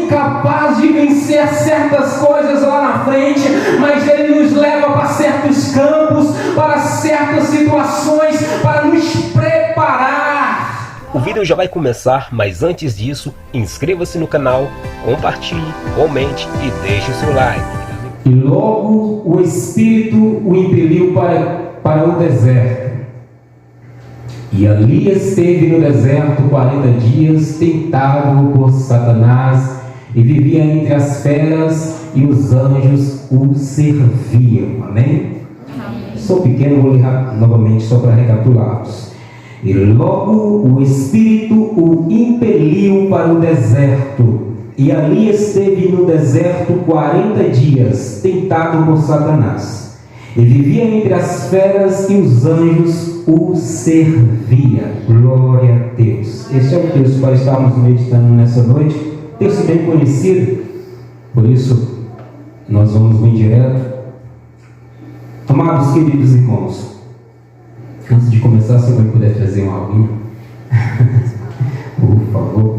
incapaz de vencer certas coisas lá na frente, mas Ele nos leva para certos campos, para certas situações, para nos preparar. O vídeo já vai começar, mas antes disso, inscreva-se no canal, compartilhe, comente e deixe o seu like. E logo o Espírito o impeliu para o deserto. E ali esteve no deserto 40 dias, tentado por Satanás, e vivia entre as feras, e os anjos o serviam. Amém? Sou pequeno, vou ler novamente só para recapitularmos. E logo o Espírito o impeliu para o deserto, e ali esteve no deserto 40 dias, tentado por Satanás. E vivia entre as feras, e os anjos o serviam. Glória a Deus. Esse é o texto para estarmos meditando nessa noite. Texto bem conhecido, por isso nós vamos bem direto. Amados queridos irmãos, antes de começar, se eu puder trazer uma aguinha, por favor.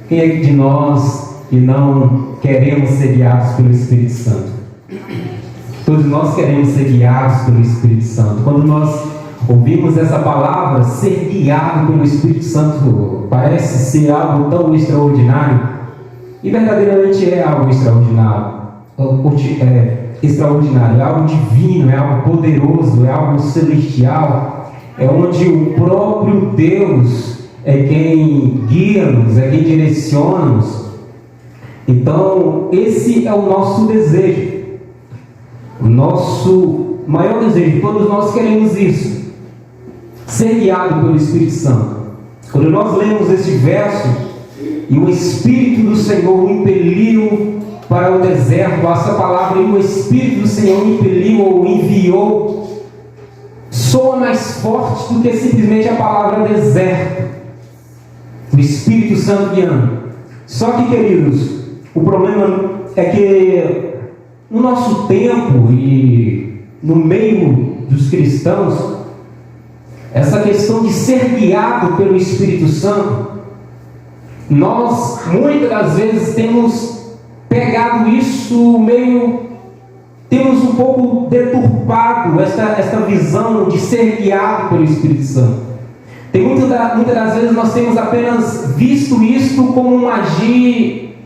Quem é de nós que não queremos ser guiados pelo Espírito Santo? Todos nós queremos ser guiados pelo Espírito Santo. Quando nós ouvimos essa palavra, ser guiado pelo Espírito Santo, parece ser algo tão extraordinário, e verdadeiramente é algo extraordinário. É algo divino, é algo poderoso, é algo celestial, é onde o próprio Deus é quem guia-nos, é quem direciona-nos. Então, esse é o nosso desejo. O nosso maior desejo, todos nós queremos isso, ser guiado pelo Espírito Santo. Quando nós lemos este verso, e o Espírito do Senhor o impeliu para o deserto, essa palavra, e o Espírito do Senhor o impeliu ou enviou, soa mais forte do que simplesmente a palavra deserto. O Espírito Santo guiando. Só que, queridos, o problema é que no nosso tempo e no meio dos cristãos, essa questão de ser guiado pelo Espírito Santo, nós muitas das vezes temos pegado isso temos um pouco deturpado esta visão de ser guiado pelo Espírito Santo. Muitas das vezes nós temos apenas visto isto como um agir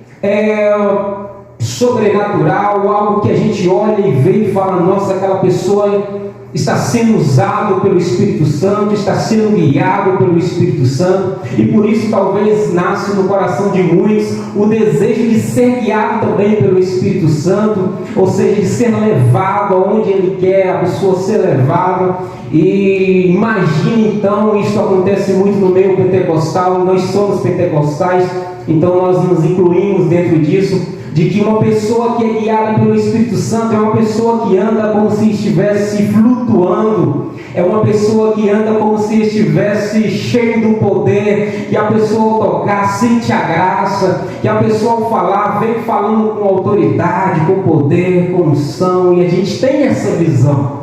sobrenatural, algo que a gente olha e vê e fala: nossa, aquela pessoa está sendo usado pelo Espírito Santo, está sendo guiado pelo Espírito Santo, e por isso talvez nasce no coração de muitos o desejo de ser guiado também pelo Espírito Santo, ou seja, de ser levado aonde Ele quer a pessoa ser levada. E imagine então, isso acontece muito no meio pentecostal, nós somos pentecostais, então nós nos incluímos dentro disso, de que uma pessoa que é guiada pelo Espírito Santo é uma pessoa que anda como se estivesse flutuando, é uma pessoa que anda como se estivesse cheio do poder, que a pessoa ao tocar sente a graça, que a pessoa ao falar vem falando com autoridade, com poder, com unção, e a gente tem essa visão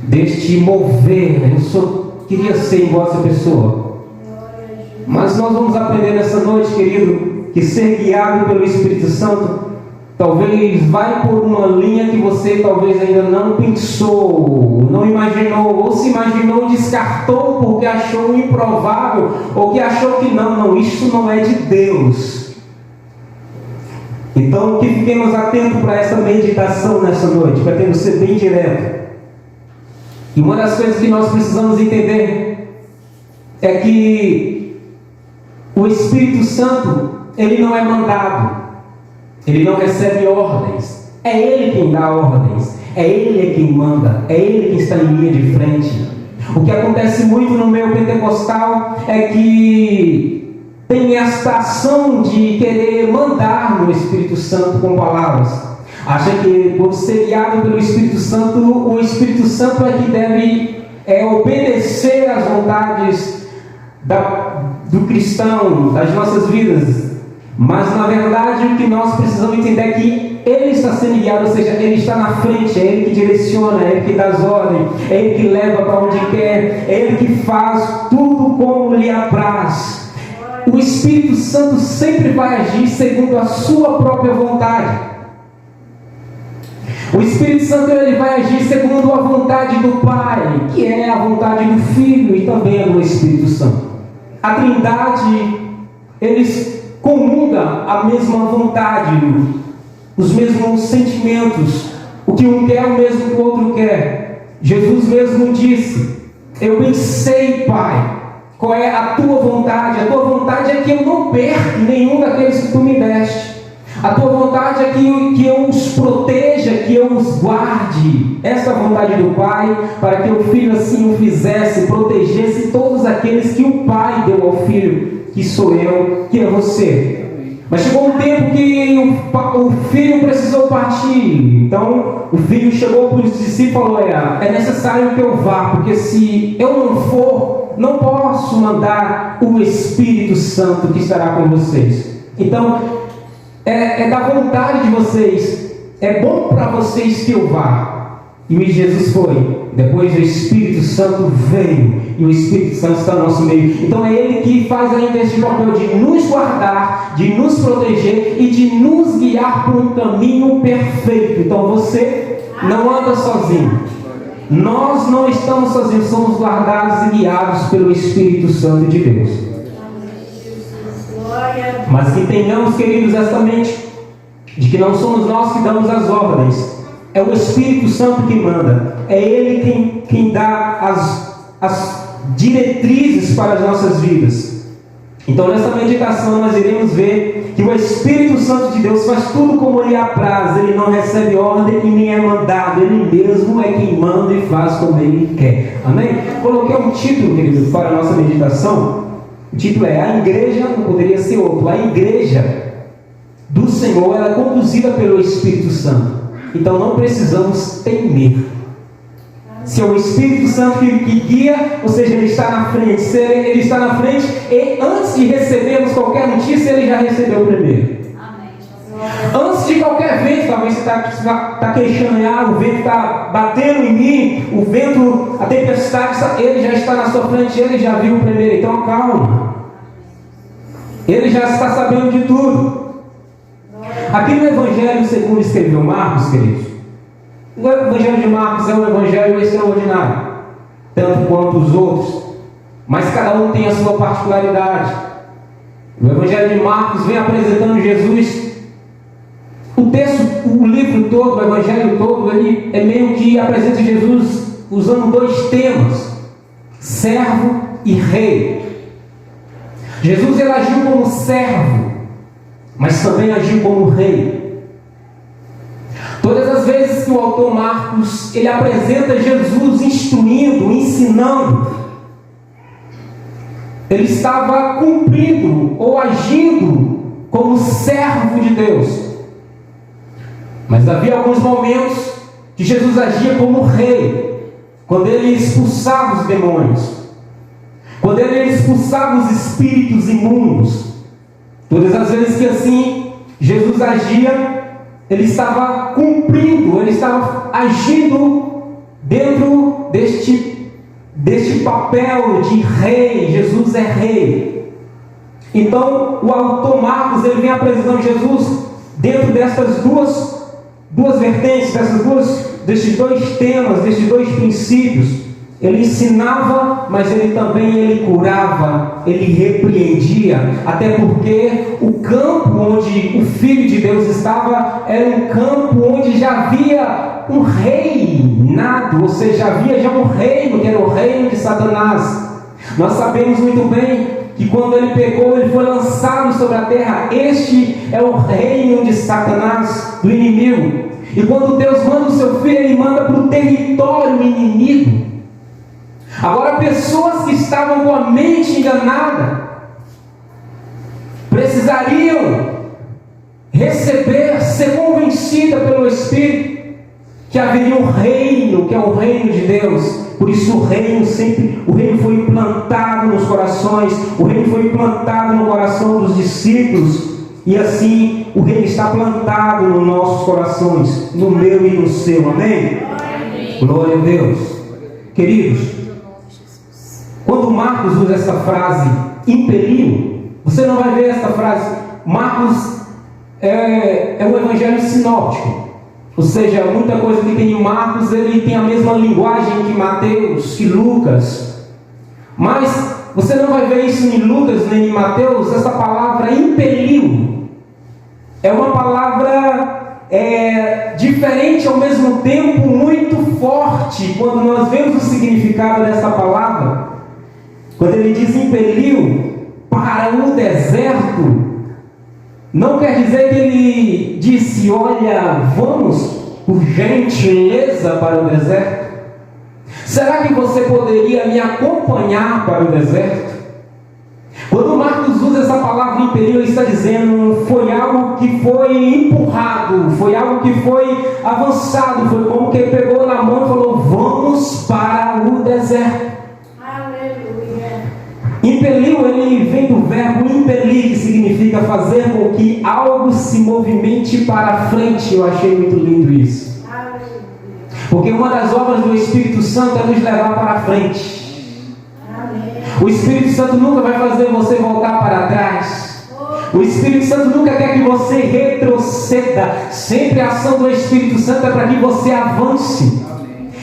deste mover. Queria ser igual essa pessoa, mas nós vamos aprender nessa noite, querido, que ser guiado pelo Espírito Santo talvez vai por uma linha que você talvez ainda não pensou, não imaginou, ou se imaginou e descartou porque achou improvável, ou que achou que não, isso não é de Deus. Então que fiquemos atentos para essa meditação nessa noite, para termos ser bem direto. E uma das coisas que nós precisamos entender é que o Espírito Santo, ele não é mandado, ele não recebe ordens, é Ele quem dá ordens, é Ele quem manda, é Ele quem está em linha de frente. O que acontece muito no meio pentecostal é que tem esta ação de querer mandar no Espírito Santo com palavras. Acha que por ser guiado pelo Espírito Santo, o Espírito Santo é que deve obedecer às vontades do cristão, das nossas vidas. Mas na verdade o que nós precisamos entender é que Ele está sendo guiado, ou seja, Ele está na frente, é Ele que direciona, é Ele que dá as ordens, é Ele que leva para onde quer, é Ele que faz tudo como lhe apraz. o Espírito Santo sempre vai agir segundo a sua própria vontade. O Espírito Santo ele vai agir segundo a vontade do Pai, que é a vontade do Filho e também a do Espírito Santo. A Trindade, eles comungam a mesma vontade, os mesmos sentimentos. O que um quer é o mesmo que o outro quer. Jesus mesmo disse: eu bem sei, Pai, qual é a tua vontade. A tua vontade é que eu não perca nenhum daqueles que tu me deste. A tua vontade é que eu os proteja, que eu os guarde. Essa é a vontade do Pai, para que o Filho assim o fizesse, protegesse todos aqueles que o Pai deu ao Filho, que sou eu, que é você. Mas chegou um tempo que o Filho precisou partir. Então o Filho chegou para os discípulos e falou: é necessário que eu vá, porque se eu não for, não posso mandar o Espírito Santo que estará com vocês. Então é da vontade de vocês, é bom para vocês que eu vá. E Jesus foi. Depois o Espírito Santo veio, e o Espírito Santo está no nosso meio. Então é Ele que faz ainda esse papel de nos guardar, de nos proteger e de nos guiar por um caminho perfeito. Então você não anda sozinho. Nós não estamos sozinhos, somos guardados e guiados pelo Espírito Santo de Deus. Mas que tenhamos, queridos, esta mente de que não somos nós que damos as ordens, é o Espírito Santo que manda, é Ele quem dá as diretrizes para as nossas vidas. Então nessa meditação nós iremos ver que o Espírito Santo de Deus faz tudo como lhe apraz. Ele não recebe ordem e nem é mandado, Ele mesmo é quem manda e faz como Ele quer. Amém? Coloquei um título, queridos, para a nossa meditação. O título é: a igreja, não poderia ser outro, a igreja do Senhor, ela é conduzida pelo Espírito Santo. Então não precisamos temer. Se é o Espírito Santo que guia, ou seja, Ele está na frente. Se Ele está na frente, e antes de recebermos qualquer notícia, Ele já recebeu primeiro. Amém. Antes de qualquer vento, talvez você está queixando: o vento está batendo em mim, o vento, a tempestade, Ele já está na sua frente, Ele já viu primeiro. Então calma. Ele já está sabendo de tudo. Aqui no Evangelho segundo escreveu Marcos, queridos, o Evangelho de Marcos é um evangelho extraordinário, tanto quanto os outros, mas cada um tem a sua particularidade. O Evangelho de Marcos vem apresentando Jesus. O texto, o livro todo, o Evangelho todo, ele é meio que apresenta Jesus usando dois temas: servo e rei. Jesus ele agiu como servo, mas também agiu como rei. Todas as vezes que o autor Marcos ele apresenta Jesus instruindo, ensinando, ele estava cumprindo ou agindo como servo de Deus. Mas havia alguns momentos que Jesus agia como rei, quando ele expulsava os demônios, quando ele expulsava os espíritos imundos. Todas as vezes que assim Jesus agia, Ele estava cumprindo, Ele estava agindo dentro deste papel de rei. Jesus é rei. Então o autor Marcos ele vem apresentando Jesus dentro dessas duas vertentes, desses dois temas, desses dois princípios. Ele ensinava, mas ele também curava, ele repreendia, até porque o campo onde o Filho de Deus estava era um campo onde já havia um reinado, ou seja, havia já um reino, que era o reino de Satanás. Nós sabemos muito bem que quando ele pecou, ele foi lançado sobre a terra. Este é o reino de Satanás, do inimigo. E quando Deus manda o seu Filho, Ele manda para o território inimigo. Agora, pessoas que estavam com a mente enganada precisariam receber, ser convencida pelo Espírito que haveria um reino, que é o reino de Deus. Por isso o reino foi implantado nos corações, o reino foi implantado no coração dos discípulos, e assim o reino está plantado nos nossos corações, no meu e no seu. Amém? Glória a Deus. Queridos, quando Marcos usa essa frase, impeliu, você não vai ver essa frase. Marcos é um evangelho sinóptico. Ou seja, muita coisa que tem em Marcos, ele tem a mesma linguagem que Mateus, que Lucas. Mas você não vai ver isso em Lucas nem em Mateus. Essa palavra impeliu é uma palavra diferente, ao mesmo tempo muito forte. Quando nós vemos o significado dessa palavra, quando ele diz impeliu para o deserto, não quer dizer que ele disse: olha, vamos por gentileza para o deserto. Será que você poderia me acompanhar para o deserto? Quando Marcos usa essa palavra impeliu, ele está dizendo, foi algo que foi empurrado, foi algo que foi avançado, foi como que ele pegou na mão e falou: vamos para o deserto. Impeliu, ele vem do verbo impelir, que significa fazer com que algo se movimente para frente. Eu achei muito lindo isso. Porque uma das obras do Espírito Santo é nos levar para frente. O Espírito Santo nunca vai fazer você voltar para trás. O Espírito Santo nunca quer que você retroceda. Sempre a ação do Espírito Santo é para que você avance.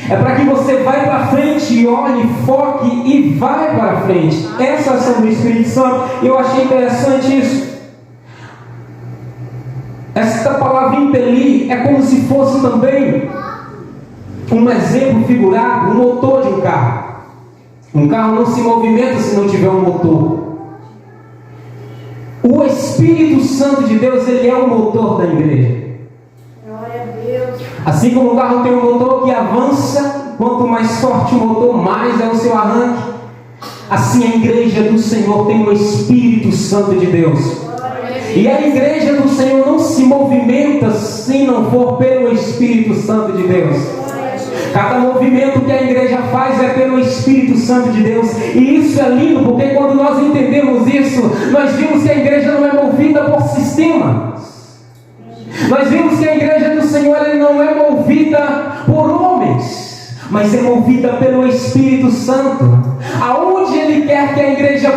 É para que você vá para frente, olhe, foque e vai para frente. Essa é a ação do Espírito Santo. Eu achei interessante isso. Esta palavra impelir é como se fosse também um exemplo figurado, um motor de um carro. Um carro não se movimenta se não tiver um motor. O Espírito Santo de Deus, ele é o motor da igreja. Assim como o carro tem um motor que avança, quanto mais forte o motor, mais é o seu arranque. Assim a igreja do Senhor tem o Espírito Santo de Deus. E a igreja do Senhor não se movimenta se não for pelo Espírito Santo de Deus. Cada movimento que a igreja faz é pelo Espírito Santo de Deus. E isso é lindo, porque quando nós entendemos isso, nós vimos que a igreja não é movida por sistema. Nós vimos que a igreja do Senhor não é movida por homens, mas é movida pelo Espírito Santo. Aonde Ele quer que a igreja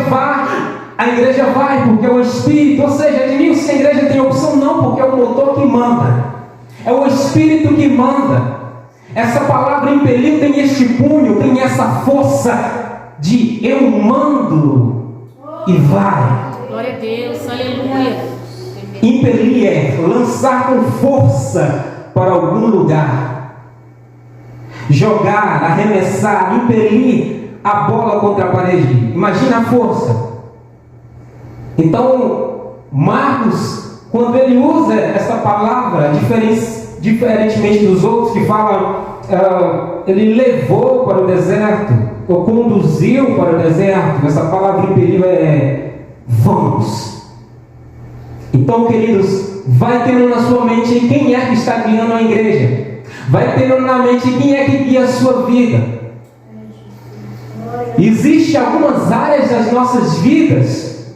vai, porque é o Espírito. Ou seja, Edmilson, se a igreja tem opção, não, porque é o motor que manda, é o Espírito que manda. Essa palavra impeliu tem este punho, tem essa força de eu mando e vai. Glória a Deus, aleluia. Impelir é lançar com força para algum lugar, jogar, arremessar, impelir a bola contra a parede. Imagina a força. Então, Marcos, quando ele usa essa palavra, diferentemente dos outros que falam, ele levou para o deserto, ou conduziu para o deserto. Essa palavra impeliu é vamos. Então, queridos, vai tendo na sua mente quem é que está guiando a igreja. Vai tendo na mente quem é que guia a sua vida. Existem algumas áreas das nossas vidas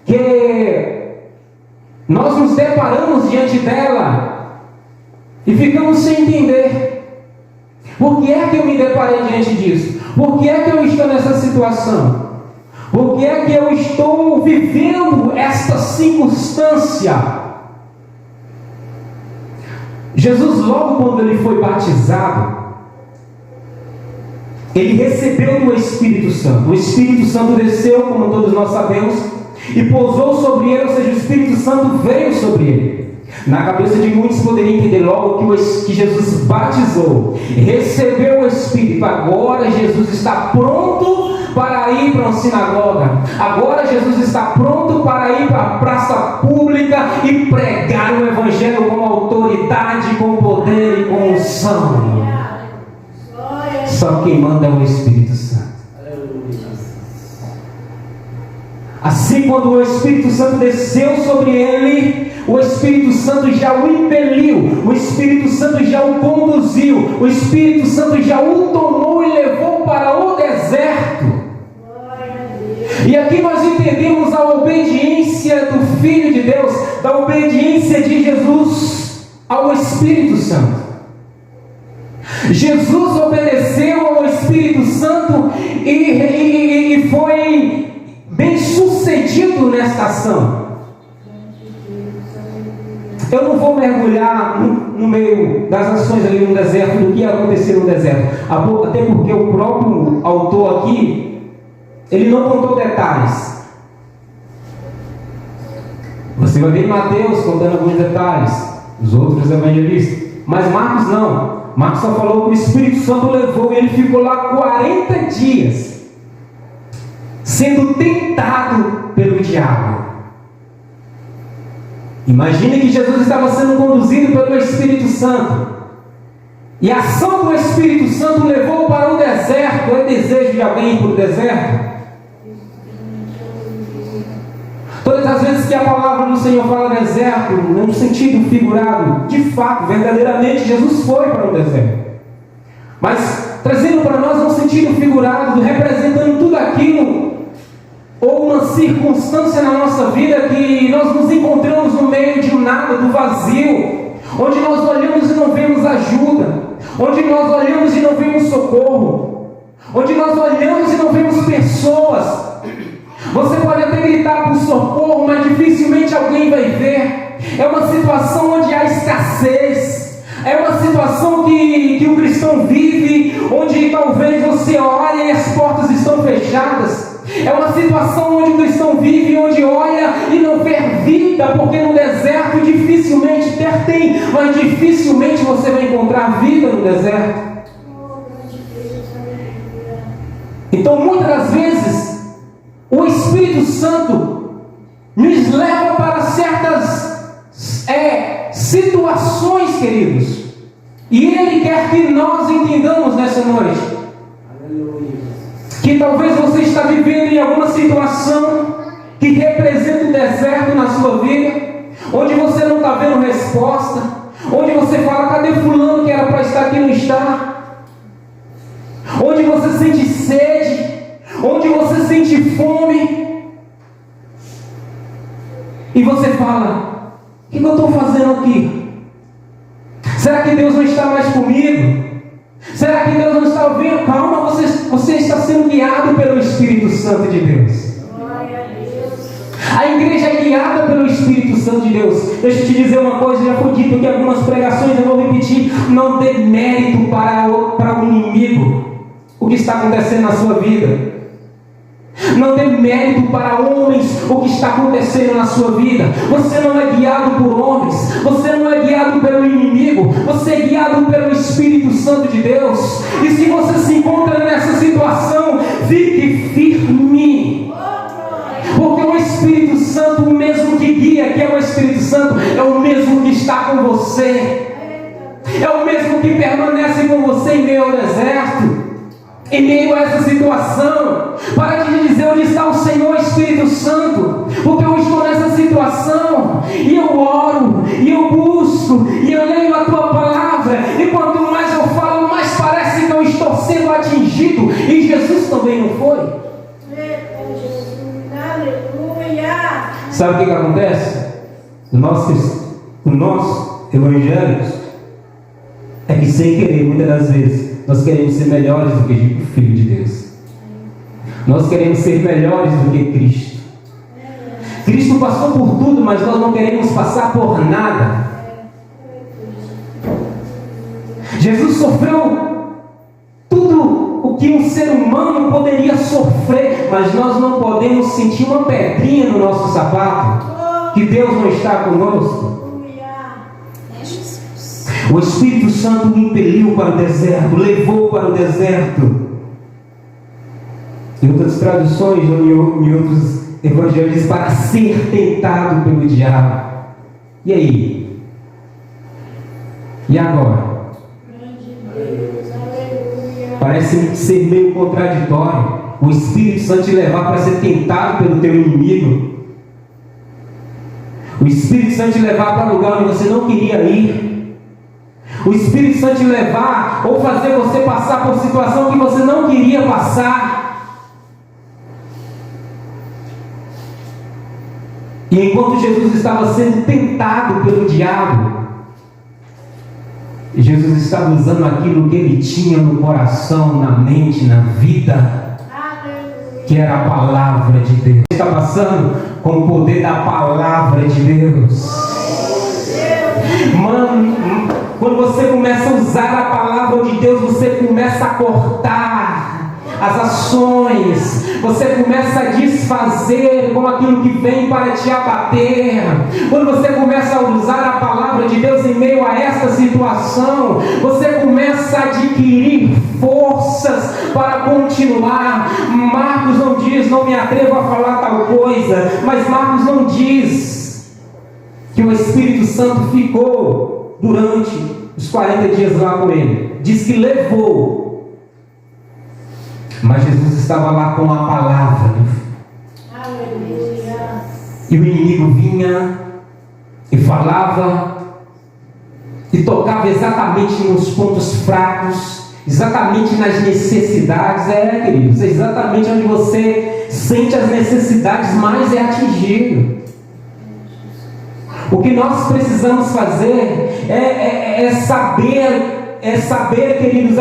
que nós nos deparamos diante dela e ficamos sem entender. Por que é que eu me deparei diante disso? Por que é que eu estou nessa situação? Por que é que eu estou vivendo esta circunstância? Jesus, logo quando ele foi batizado, ele recebeu do Espírito Santo. O Espírito Santo desceu, como todos nós sabemos, e pousou sobre ele, ou seja, o Espírito Santo veio sobre ele. Na cabeça de muitos poderia entender logo que Jesus batizou, recebeu o Espírito. Agora Jesus está pronto para ir para uma sinagoga. Agora Jesus está pronto para ir para a praça pública e pregar o Evangelho com autoridade, com poder e com unção. Só quem manda é o Espírito Santo. Assim, quando o Espírito Santo desceu sobre ele, o Espírito Santo já o impeliu, o Espírito Santo já o conduziu, o Espírito Santo já o tomou e levou para o deserto. E aqui nós entendemos a obediência do Filho de Deus, da obediência de Jesus ao Espírito Santo. Jesus obedeceu ao Espírito Santo e foi bem sucedido sucedido nesta ação. Eu não vou mergulhar no meio das ações ali no deserto, do que ia acontecer no deserto. Até porque o próprio autor aqui, ele não contou detalhes. Você vai ver Mateus contando alguns detalhes, os outros evangelistas. Mas Marcos não. Marcos só falou que o Espírito Santo levou e ele ficou lá 40 dias, sendo tentado pelo diabo. Imagine que Jesus estava sendo conduzido pelo Espírito Santo. E a ação do Espírito Santo levou para o deserto. É desejo de alguém ir para o deserto? Todas as vezes que a palavra do Senhor fala deserto, num sentido figurado, de fato, verdadeiramente, Jesus foi para o deserto. Mas trazendo para nós um sentido figurado, representando tudo aquilo, ou uma circunstância na nossa vida que nós nos encontramos no meio de um nada, do vazio, onde nós olhamos e não vemos ajuda, onde nós olhamos e não vemos socorro, onde nós olhamos e não vemos pessoas. Você pode até gritar por socorro, mas dificilmente alguém vai ver. É uma situação onde há escassez. É uma situação que o cristão vive, onde talvez você olhe e as portas estão fechadas. É uma situação onde o cristão vive, onde olha e não vê vida, porque no deserto dificilmente tem, mas dificilmente você vai encontrar vida no deserto. Então muitas das vezes o Espírito Santo nos leva para certas situações, queridos. E Ele quer que nós entendamos nessa noite. Que talvez você está vivendo em alguma situação que representa o deserto na sua vida, onde você não está vendo resposta, onde você fala, cadê fulano que era para estar aqui, não está? Onde você sente sede, onde você sente fome, e você fala, o que eu estou fazendo aqui? Será que Deus não está mais comigo? Será que Deus não está ouvindo? Calma, você está sendo guiado pelo Espírito Santo de Deus. A igreja é guiada pelo Espírito Santo de Deus. Deixa eu te dizer uma coisa, já foi dito aqui algumas pregações, eu vou repetir. Não dê mérito para o inimigo o que está acontecendo na sua vida. Não dê mérito para homens o que está acontecendo na sua vida. Você não é guiado por homens, você não é guiado pelo inimigo, você é guiado pelo Espírito Santo de Deus. E se você se encontra nessa situação, fique firme, porque o Espírito Santo, o mesmo que guia, que é o Espírito Santo, é o mesmo que está com você, é o mesmo que permanece com você em meio ao deserto, em meio a essa situação. Para te dizer onde está o Senhor Espírito Santo, porque eu estou nessa situação, e eu oro, e eu busco, e eu leio a tua palavra, e quanto mais eu falo, mais parece que eu estou sendo atingido, e Jesus também não foi. Sabe o que acontece? Nós evangélicos, é que sem querer, muitas das vezes, nós queremos ser melhores do que o Filho de Deus. Nós queremos ser melhores do que Cristo. Cristo passou por tudo, mas nós não queremos passar por nada. Jesus sofreu tudo o que um ser humano poderia sofrer, mas nós não podemos sentir uma pedrinha no nosso sapato, que Deus não está conosco. O Espírito Santo o impeliu para o deserto, levou para o deserto. Em outras traduções, em outros evangelhos, para ser tentado pelo diabo. E aí? E agora? Parece ser meio contraditório. O Espírito Santo te levar para ser tentado pelo teu inimigo. O Espírito Santo te levar para lugar onde você não queria ir. O Espírito Santo te levar ou fazer você passar por situação que você não queria passar. E enquanto Jesus estava sendo tentado pelo diabo, Jesus estava usando aquilo que ele tinha no coração, na mente, na vida. que era a palavra de Deus. Está passando com o poder da palavra de Deus. Mano, quando você começa a usar a palavra de Deus, você começa a cortar as ações, você começa a desfazer com aquilo que vem para te abater. Quando você começa a usar a palavra de Deus em meio a esta situação, você começa a adquirir forças para continuar. Marcos não diz, não me atrevo a falar tal coisa, mas Marcos não diz que o Espírito Santo ficou durante os 40 dias lá com ele. Diz que levou. Mas Jesus estava lá com a palavra. Aleluia. E o inimigo vinha e falava e tocava exatamente nos pontos fracos, exatamente nas necessidades. Queridos, exatamente onde você sente as necessidades mais é atingido. O que nós precisamos fazer é saber, queridos,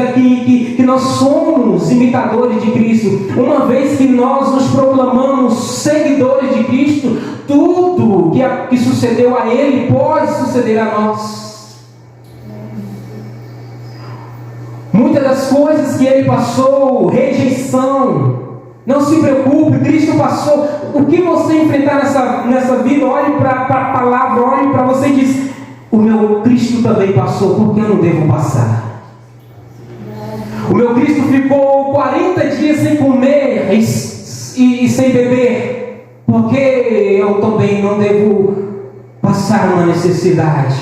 que nós somos imitadores de Cristo. Uma vez que nós nos proclamamos seguidores de Cristo, tudo que sucedeu a Ele pode suceder a nós. Muitas das coisas que Ele passou, rejeição, não se preocupe, Cristo passou. O que você enfrentar nessa vida, olhe para a palavra, olhe para você e diz: o meu Cristo também passou, porque eu não devo passar. O meu Cristo ficou 40 dias sem comer e sem beber, porque eu também não devo passar uma necessidade.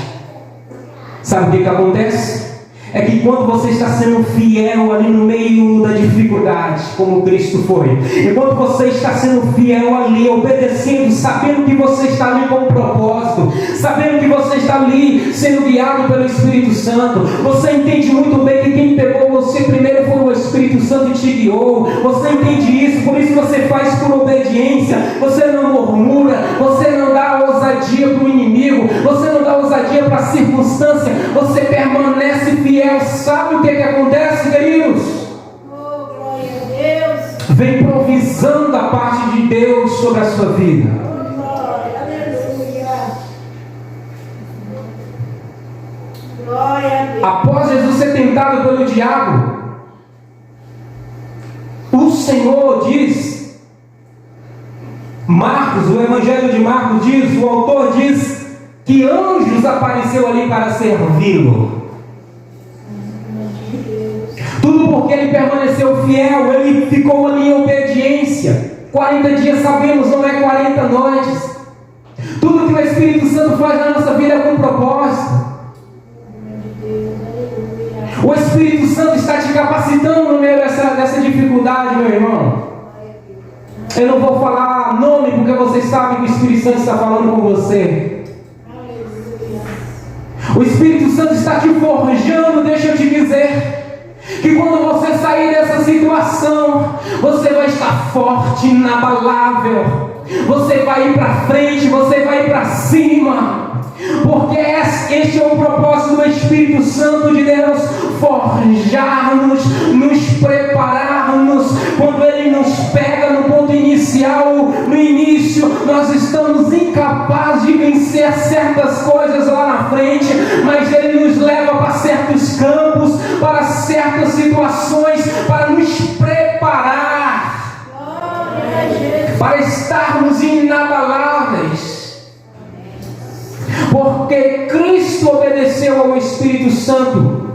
Sabe o que acontece? É que quando você está sendo fiel ali no meio da dificuldade, como Cristo foi, e quando você está sendo fiel ali, obedecendo, sabendo que você está ali com um propósito, sabendo que você está ali sendo guiado pelo Espírito Santo, você entende muito bem que quem pegou você primeiro foi o Espírito Santo e te guiou. Você entende isso, por isso você faz por obediência, você não murmura, você não dá ousadia para o inimigo, você não dá ousadia para a circunstância, você permanece fiel. Sabe o que acontece, queridos? Oh, glória a Deus. Vem provisão da parte de Deus sobre a sua vida. Glória a Deus. Após Jesus ser tentado pelo diabo, o Senhor diz, Marcos, o Evangelho de Marcos diz, o autor diz que anjos apareceu ali para servi-lo. Tudo porque ele permaneceu fiel, ele ficou ali em obediência. 40 dias sabemos, não é 40 noites. Tudo que o Espírito Santo faz na nossa vida é com propósito. O Espírito Santo está te capacitando no meio dessa dificuldade, meu irmão. Eu não vou falar nome porque você sabe que o Espírito Santo está falando com você. O Espírito Santo está te forjando, deixa eu te dizer, que quando você sair dessa situação, você vai estar forte, inabalável. Você vai ir para frente, você vai ir para cima. Porque este é o propósito do Espírito Santo de Deus: forjar-nos, nos preparar-nos. Quando Ele nos pega no ponto inicial, no início, nós estamos incapazes de vencer certas coisas lá na frente, mas Ele nos leva para certos campos, para certas situações, para nos preparar, para estarmos inabaláveis. Porque Cristo obedeceu ao Espírito Santo.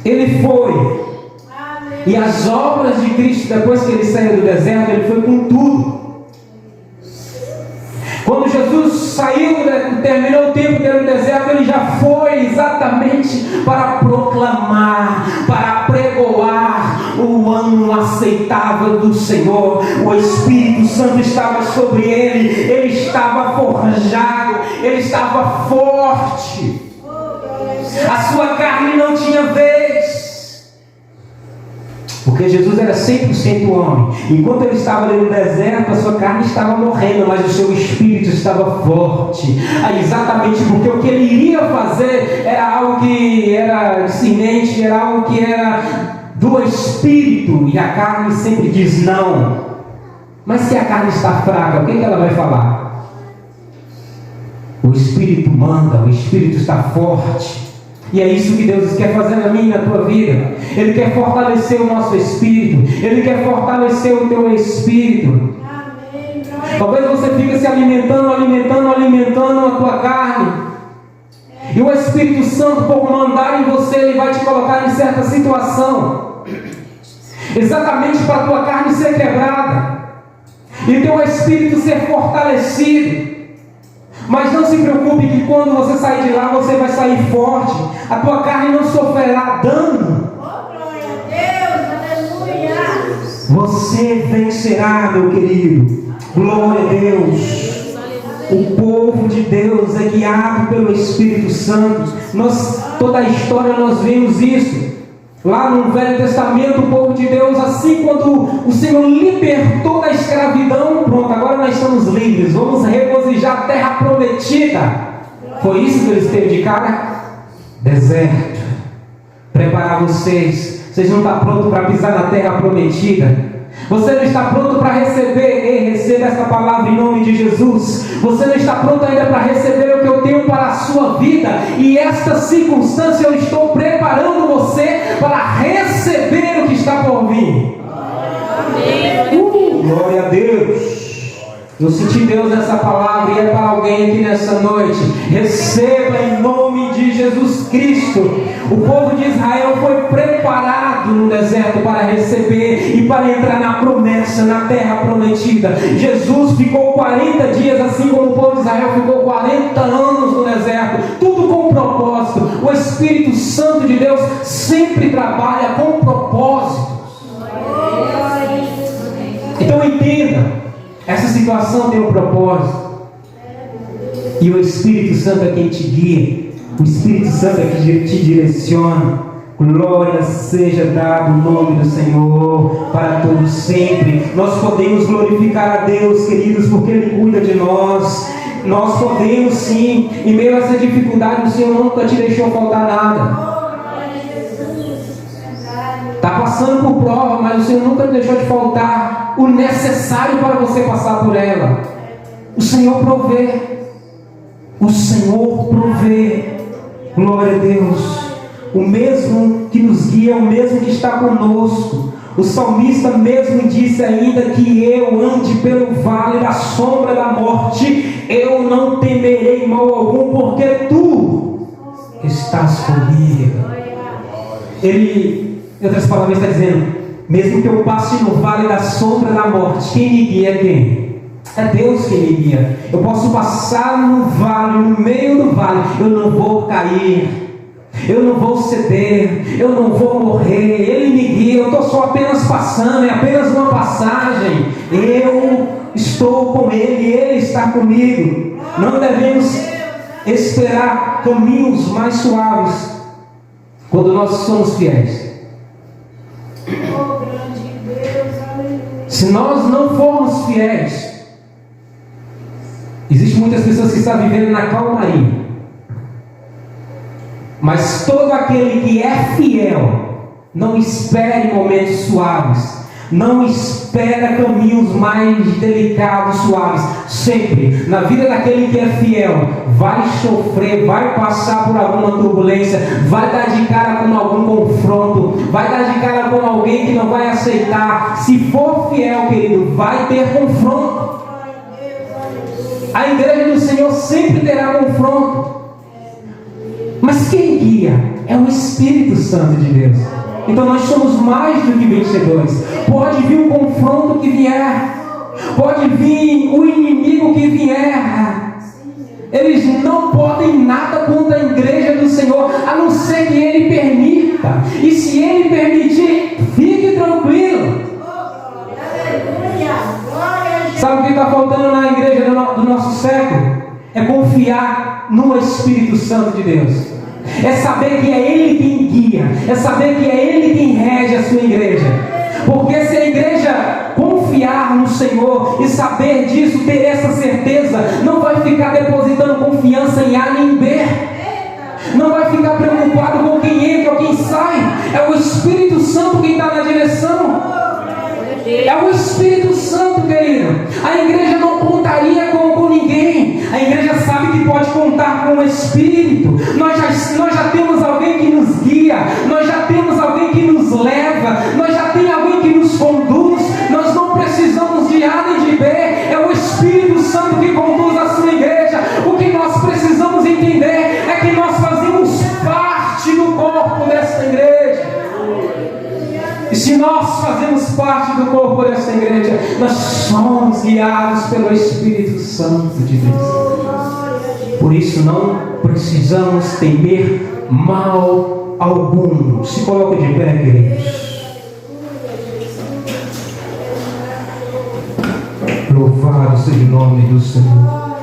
Ele foi. Amém. E as obras de Cristo, depois que ele saiu do deserto, ele foi com tudo. Quando Jesus saiu, terminou o tempo dele no deserto, ele já foi exatamente para proclamar, para pregoar o ano aceitável do Senhor. O Espírito Santo estava sobre ele estava forjado, ele estava forte. A sua carne não tinha vez. Porque Jesus era 100% homem. Enquanto ele estava ali no deserto, a sua carne estava morrendo, mas o seu espírito estava forte. Exatamente porque o que ele iria fazer era algo que era discernente, era algo que era do Espírito e a carne sempre diz não. Mas se a carne está fraca, o que ela vai falar? O Espírito manda, o Espírito está forte. E é isso que Deus quer fazer na minha e na tua vida. Ele quer fortalecer o nosso espírito. Ele quer fortalecer o teu espírito. Talvez você fique se alimentando a tua carne. E o Espírito Santo, por mandar em você, ele vai te colocar em certa situação, exatamente para a tua carne ser quebrada e teu espírito ser fortalecido. Mas não se preocupe que quando você sair de lá, você vai sair forte. A tua carne não sofrerá dano. Oh, glória a Deus, aleluia. Você vencerá, meu querido. Glória a Deus. O povo de Deus é guiado pelo Espírito Santo. Toda a história nós vemos isso. Lá no Velho Testamento, o povo de Deus, assim quando o Senhor libertou da escravidão, pronto, agora nós estamos livres, vamos regozijar a terra prometida. Foi isso que eles teve de cara? Deserto. Preparar vocês. Vocês não estão prontos para pisar na terra prometida? Você não está pronto para receber? Ei, receba esta palavra em nome de Jesus. Você não está pronto ainda para receber o que eu tenho para a sua vida. E esta circunstância eu estou preparando você para receber o que está por vir. Glória a Deus. Eu senti Deus nessa palavra e é para alguém aqui nessa noite. Receba em nome de Jesus Cristo. O povo de Israel foi preparado no deserto para receber e para entrar na promessa, na terra prometida. Jesus ficou 40 dias, assim como o povo de Israel ficou 40 anos no deserto, tudo com propósito. O Espírito Santo de Deus sempre trabalha com propósitos. Então entenda, essa situação tem um propósito. E o Espírito Santo é quem te guia. O Espírito Santo é quem te direciona. Glória seja dado o nome do Senhor para todos sempre. Nós podemos glorificar a Deus, queridos, porque Ele cuida de nós. Nós podemos sim, em meio a essa dificuldade, o Senhor nunca te deixou faltar nada. Está passando por prova, mas o Senhor nunca deixou de faltar o necessário para você passar por ela. O Senhor provê. O Senhor provê. Glória a Deus. O mesmo que nos guia, o mesmo que está conosco. O salmista mesmo disse ainda que eu ande pelo vale da sombra da morte, eu não temerei mal algum, porque tu estás comigo. Ele, em outras palavras, está dizendo, mesmo que eu passe no vale da sombra da morte, quem me guia é quem? É Deus que me guia. Eu posso passar no vale, no meio do vale, eu não vou cair. Eu não vou ceder, eu não vou morrer, Ele me guia, eu estou só apenas passando, é apenas uma passagem, eu estou com Ele, Ele está comigo. Não devemos esperar caminhos mais suaves quando nós somos fiéis. Se nós não formos fiéis, existem muitas pessoas que estão vivendo na calmaria. Mas todo aquele que é fiel, não espere momentos suaves, não espera caminhos mais delicados, suaves. Sempre, na vida daquele que é fiel, vai sofrer, vai passar por alguma turbulência, vai dar de cara com algum confronto, vai dar de cara com alguém que não vai aceitar. Se for fiel, querido, vai ter confronto. A igreja do Senhor sempre terá confronto. Mas quem guia é o Espírito Santo de Deus. Então nós somos mais do que vencedores. Pode vir o confronto que vier, pode vir o inimigo que vier, eles não podem nada contra a igreja do Senhor, a não ser que Ele permita. E se Ele permitir, fique tranquilo. Sabe o que está faltando na igreja do nosso século? É confiar no Espírito Santo de Deus. É saber que é Ele quem guia. É saber que é Ele quem rege a sua igreja. Porque se a igreja confiar no Senhor e saber disso, ter essa certeza, não vai ficar depositando confiança em A nem B. Não vai ficar preocupado com quem entra ou quem sai. É o Espírito Santo quem É o Espírito Santo, querido. A igreja não contaria com ninguém. A igreja sabe que pode contar com o Espírito. Nós já temos alguém que nos guia. Nós já temos alguém que nos leva. Nós já temos alguém que nos conduz. Nós não precisamos de A nem de B. É o Espírito Santo que conduz a sua igreja. O que nós precisamos entender é que nós fazemos parte do corpo dessa igreja. E se nós fazemos parte do corpo dessa igreja, nós somos guiados pelo Espírito Santo de Deus. Por isso não precisamos temer mal algum. Se coloque de pé, queridos. Louvado seja o nome do Senhor.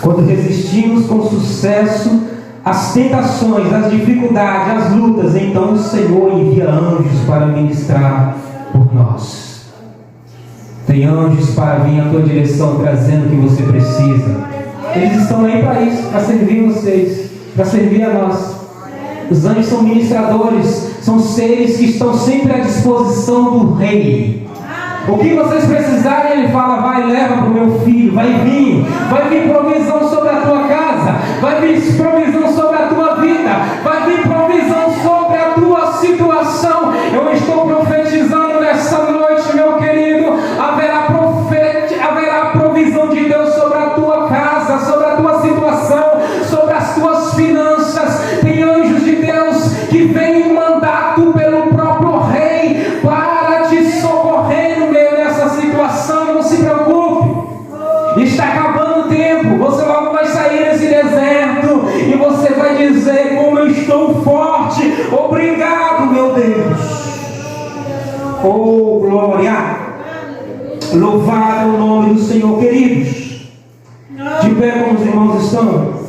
Quando resistimos com sucesso às tentações, às dificuldades, às lutas, então o Senhor envia anjos para ministrar por nós. Tem anjos para vir à tua direção trazendo o que você precisa. Eles estão aí para isso, para servir vocês, para servir a nós. Os anjos são ministradores, são seres que estão sempre à disposição do Rei. O que vocês precisarem, Ele fala: vai, leva para o meu filho, vai vir provisão sobre a tua casa, vai vir provisão sobre a tua vida, vai vir provisão sobre a tua situação. Eu estou profetizando nessa noite, meu querido, haverá provisão de Deus sobre a tua casa, sobre a tua situação, sobre as tuas finanças. Tem anjos de Deus que vêm em mandato pelo próprio Rei para te socorrer no meio dessa situação. Não se preocupe, está acabando o tempo. Você logo vai sair desse deserto e você vai dizer: como eu estou forte, obrigado, meu Deus. Oh, glória! Louvado é o nome do Senhor, queridos. De pé como os irmãos estão.